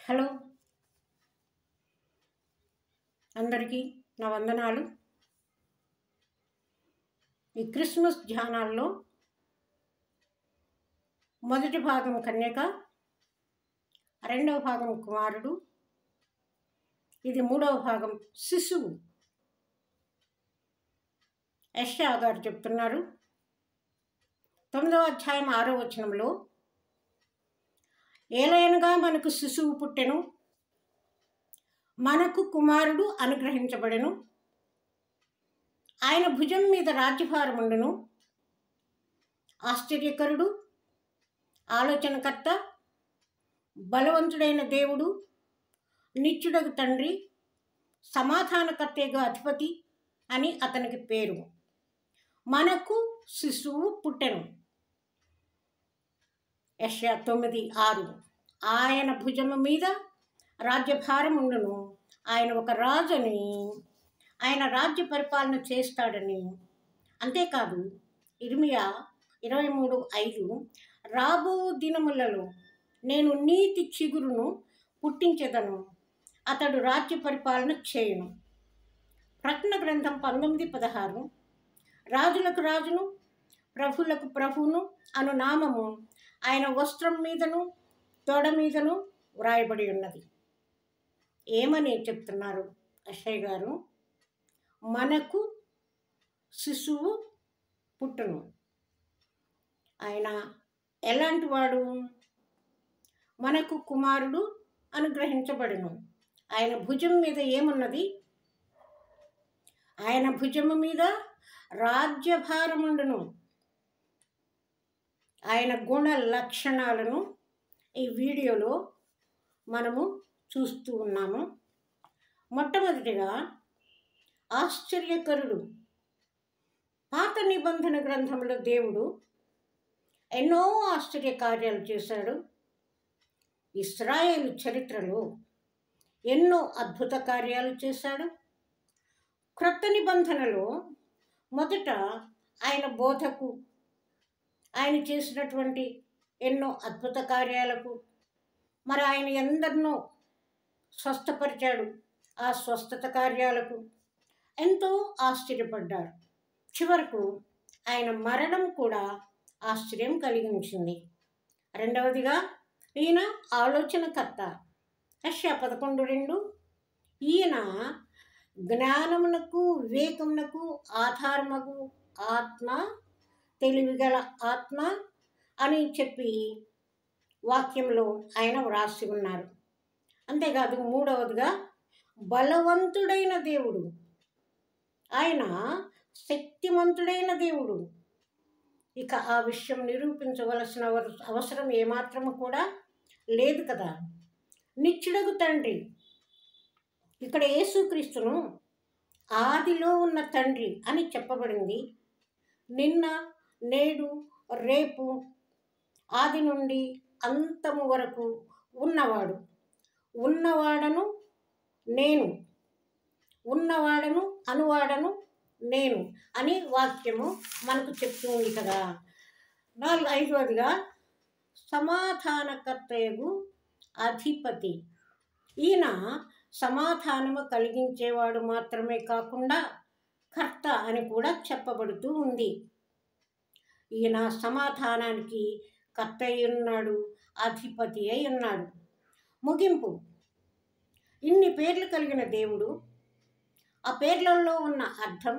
Hello అందరికీ నా వందనాలు. ఈ క్రిస్మస్ ధ్యానాల్లో మొదటి భాగం కన్యక, రెండవ భాగం కుమారుడు, ఇది మూడవ భాగం శిశువు. యెషయా గారు చెప్తున్నారు 9వ అధ్యాయం 6వ వచనంలో, ఏలయనగా మనకు శిశువు పుట్టెను, మనకు కుమారుడు అనుగ్రహించబడెను, ఆయన భుజం మీద రాజ్యభారముండును, ఆశ్చర్యకరుడు, ఆలోచనకర్త, బలవంతుడైన దేవుడు, నిత్యుడగు తండ్రి, సమాధానకర్తగా అధిపతి అని అతనికి పేరు. మనకు శిశువు పుట్టెను. యెషయా 9:6. ఆయన భుజము మీద రాజ్యభారం ఉండును, ఆయన ఒక రాజుని, ఆయన రాజ్య పరిపాలన చేస్తాడని. అంతేకాదు ఇర్మియా 23:5, రాబో దినములలో నేను నీతి చిగురును పుట్టించెదను, అతడు రాజ్య పరిపాలన చేయును. ప్రకటన గ్రంథం 19:16, రాజులకు రాజును ప్రభులకు ప్రభువును అను నామము ఆయన వస్త్రం మీదను తొడ మీదను వ్రాయబడి ఉన్నది. ఏమని చెప్తున్నారు యెషయా గారు? మనకు శిశువు పుట్టును. ఆయన ఎలాంటి వాడు? మనకు కుమారుడు అనుగ్రహించబడును. ఆయన భుజం మీద ఏమున్నది? ఆయన భుజము మీద రాజ్యభారముండును. ఆయన గుణ లక్షణాలను ఈ వీడియోలో మనము చూస్తూ ఉన్నాము. మొట్టమొదటిగా ఆశ్చర్యకరుడు. పాత నిబంధన గ్రంథంలో దేవుడు ఎన్నో ఆశ్చర్య కార్యాలు చేశాడు. ఇశ్రాయేలు చరిత్రలో ఎన్నో అద్భుత కార్యాలు చేశాడు. క్రొత్త నిబంధనలో మొదట ఆయన బోధకు, ఆయన చేసినటువంటి ఎన్నో అద్భుత కార్యాలకు, మరి ఆయన ఎందరినో స్వస్థపరిచాడు. ఆ స్వస్థత కార్యాలకు ఎంతో ఆశ్చర్యపడ్డారు. చివరకు ఆయన మరణం కూడా ఆశ్చర్యం కలిగించింది. రెండవదిగా ఈయన ఆలోచనకర్త. యెషయా 11:2, ఈయన జ్ఞానమునకు వివేకమునకు ఆధారముకు ఆత్మ, తెలివిగల ఆత్మ అని చెప్పి వాక్యంలో ఆయన వ్రాసి ఉన్నారు. అంతేకాదు మూడవదిగా బలవంతుడైన దేవుడు. ఆయన శక్తిమంతుడైన దేవుడు. ఇక ఆ విషయం నిరూపించవలసిన అవసరం ఏమాత్రము కూడా లేదు కదా. నిత్యుడగు తండ్రి. ఇక్కడ యేసుక్రీస్తును ఆదిలో ఉన్న తండ్రి అని చెప్పబడింది. నిన్న, నేడు, రేపు, ఆది నుండి అంతము వరకు ఉన్నవాడు. ఉన్నవాడను నేను, ఉన్నవాడను అనువాడను నేను అని వాక్యము మనకు చెప్తుంది కదా. 5వదిగా సమాధానకర్తయగు అధిపతి. ఈయన సమాధానము కలిగించేవాడు మాత్రమే కాకుండా కర్త అని కూడా చెప్పబడుతూ ఉంది. ఈయన సమాధానానికి కర్త అయి ఉన్నాడు, అధిపతి అయి ఉన్నాడు. ముగింపు. ఇన్ని పేర్లు కలిగిన దేవుడు, ఆ పేర్లలో ఉన్న అర్థం,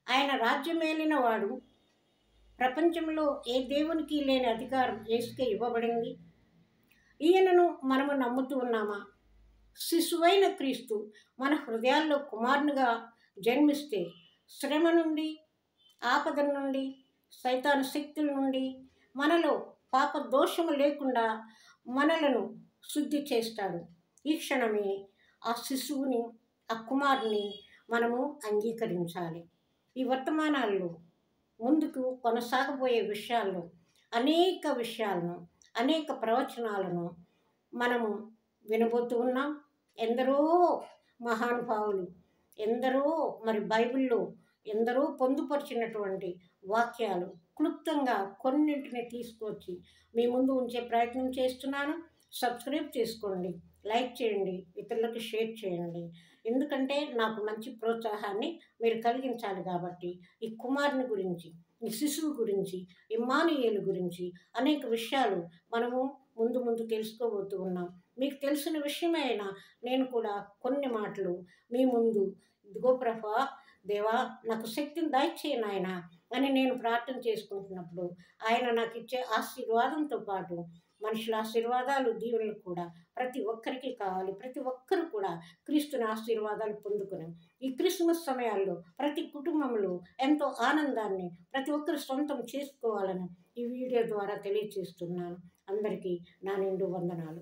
ఆయన రాజ్యమేలిన వాడు, ప్రపంచంలో ఏ దేవునికి లేని అధికారం యేసుకే ఇవ్వబడింది. ఈయనను మనము నమ్ముతూ ఉన్నామా? శిశువైన క్రీస్తు మన హృదయాల్లో కుమారునిగా జన్మిస్తే శ్రమ నుండి, ఆపద నుండి, సైతాను శక్తుల నుండి, మనలో పాప దోషము లేకుండా మనలను శుద్ధి చేస్తాడు. ఈ క్షణమే ఆ శిశువుని, ఆ కుమారుని మనము అంగీకరించాలి. ఈ వర్తమానాల్లో ముందుకు కొనసాగబోయే విషయాల్లో అనేక విషయాలను, అనేక ప్రవచనాలను మనము వినబోతూ ఉన్నాం. ఎందరో మహానుభావులు, ఎందరో మరి బైబిల్లో ఎందరో పొందుపరిచినటువంటి వాక్యాలు క్లుప్తంగా కొన్నింటిని తీసుకొచ్చి మీ ముందు ఉంచే ప్రయత్నం చేస్తున్నాను. సబ్స్క్రైబ్ చేసుకోండి, లైక్ చేయండి, ఇతరులకు షేర్ చేయండి. ఎందుకంటే నాకు మంచి ప్రోత్సాహాన్ని మీరు కలిగించాలి కాబట్టి. ఈ కుమారుని గురించి, ఈ శిశువు గురించి, ఇమ్మానుయేలు గురించి అనేక విషయాలు మనము ముందు ముందు తెలుసుకోబోతూ ఉన్నాం. మీకు తెలిసిన విషయమే అయినా నేను కూడా కొన్ని మాటలు మీ ముందు, ఇదిగో ప్రభా, దేవా నాకు శక్తిని దయచేయి నాయనా అని నేను ప్రార్థన చేసుకుంటున్నప్పుడు ఆయన నాకు ఇచ్చే ఆశీర్వాదంతో పాటు మనుషుల ఆశీర్వాదాలు, దీవెనలు కూడా ప్రతి ఒక్కరికి కావాలి. ప్రతి ఒక్కరు కూడా క్రీస్తుని ఆశీర్వాదాలు పొందుకుని ఈ క్రిస్మస్ సమయాల్లో ప్రతి కుటుంబంలో ఎంతో ఆనందాన్ని ప్రతి ఒక్కరు సొంతం చేసుకోవాలని ఈ వీడియో ద్వారా తెలియజేస్తున్నాను. అందరికీ నా నిండు వందనాలు.